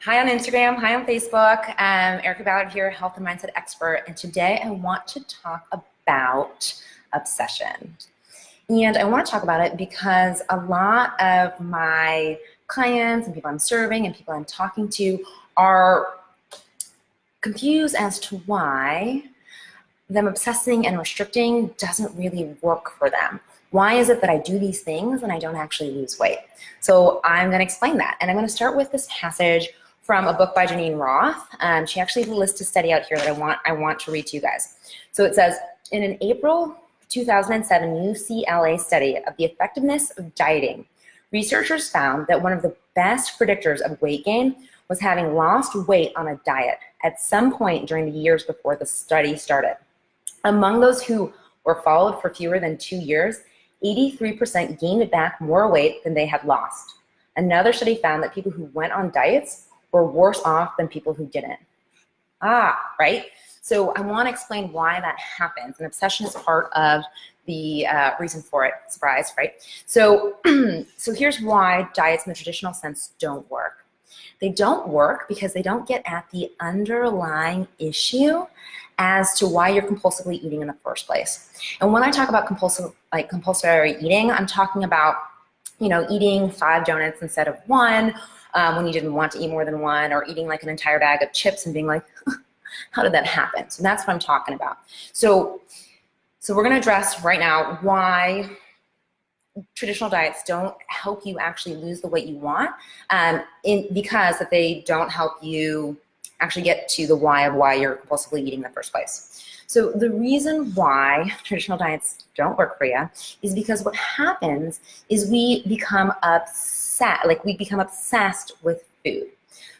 Hi on Instagram, hi on Facebook. Erica Ballard here, health and mindset expert, and today I want to talk about obsession. And I want to talk about it because a lot of my clients and people I'm serving and people I'm talking to are confused as to why them obsessing and restricting doesn't really work for them. Why is it that I do these things and I don't actually lose weight? So I'm going to explain that. And I'm going to start with this passage from a book by Janine Roth. She actually lists a study out here that I want to read to you guys. So it says, in an April 2007 UCLA study of the effectiveness of dieting, researchers found that one of the best predictors of weight gain was having lost weight on a diet at some point during the years before the study started. Among those who were followed for fewer than 2 years, 83% gained back more weight than they had lost. Another study found that people who went on diets were worse off than people who didn't. Right? So I want to explain why that happens. And obsession is part of the reason for it. Surprise, right? So, so here's why diets in the traditional sense don't work. They don't work because they don't get at the underlying issue as to why you're compulsively eating in the first place. And when I talk about compulsory eating, I'm talking about, eating 5 donuts instead of 1 when you didn't want to eat more than 1, or eating like an entire bag of chips and being like, how did that happen? So that's what I'm talking about. So we're going to address right now why traditional diets don't help you actually lose the weight you want, because that they don't help you actually get to the why of why you're compulsively eating in the first place. So the reason why traditional diets don't work for you is because what happens is we become obsessed with food.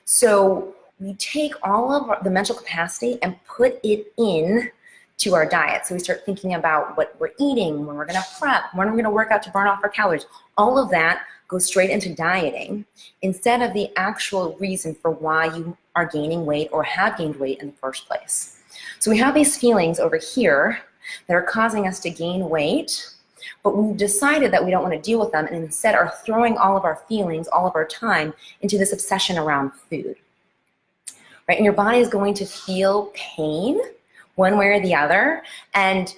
So we take all of the mental capacity and put it in to our diet. So we start thinking about what we're eating, when we're going to prep, when we're going to work out to burn off our calories. All of that goes straight into dieting instead of the actual reason for why you are gaining weight or have gained weight in the first place. So we have these feelings over here that are causing us to gain weight, but we've decided that we don't want to deal with them and instead are throwing all of our feelings, all of our time into this obsession around food. Right? And your body is going to feel pain one way or the other, and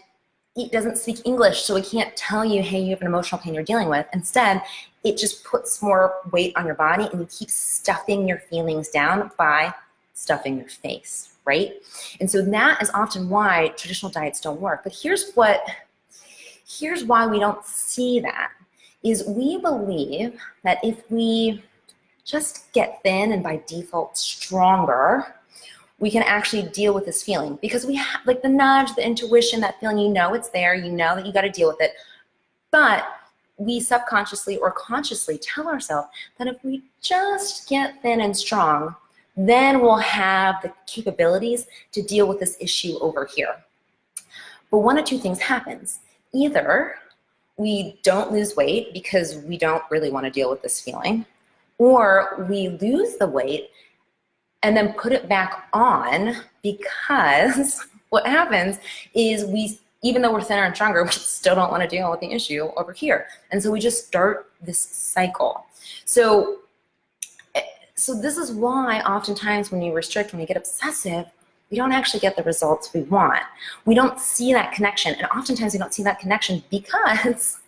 it doesn't speak English, so it can't tell you, hey, you have an emotional pain you're dealing with. Instead, it just puts more weight on your body, and you keep stuffing your feelings down by stuffing your face, right? And so that is often why traditional diets don't work. But here's why we don't see that, is we believe that if we just get thin and by default stronger, we can actually deal with this feeling, because we have like the nudge, the intuition, that feeling, it's there, that you got to deal with it. But we subconsciously or consciously tell ourselves that if we just get thin and strong, then we'll have the capabilities to deal with this issue over here. But one of two things happens. Either we don't lose weight because we don't really want to deal with this feeling, or we lose the weight and then put it back on, because what happens is even though we're thinner and stronger, we still don't want to deal with the issue over here. And so we just start this cycle. So this is why oftentimes when you restrict, when you get obsessive, we don't actually get the results we want. We don't see that connection. And oftentimes we don't see that connection because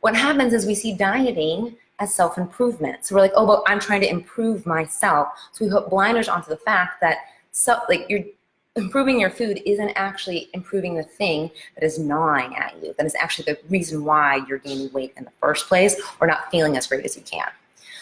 what happens is we see dieting as self-improvement. So we're like, oh, but I'm trying to improve myself. So we put blinders onto the fact that you're improving your food isn't actually improving the thing that is gnawing at you, that is actually the reason why you're gaining weight in the first place or not feeling as great as you can.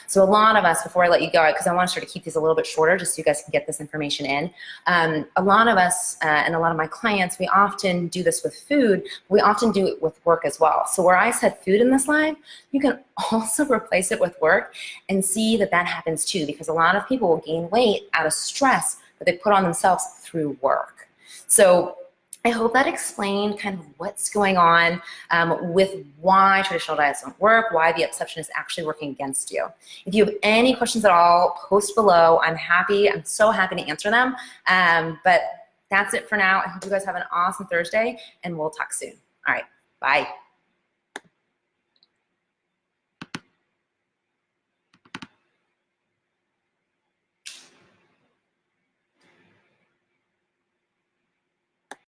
So a lot of us, before I let you go, because I want to sort of keep these a little bit shorter just so you guys can get this information in, a lot of us and a lot of my clients, we often do this with food. We often do it with work as well. So where I said food in this slide, you can also replace it with work and see that that happens too, because a lot of people will gain weight out of stress that they put on themselves through work. So I hope that explained kind of what's going on with why traditional diets don't work, why the obsession is actually working against you. If you have any questions at all, post below. I'm so happy to answer them. But that's it for now. I hope you guys have an awesome Thursday, and we'll talk soon. All right, bye.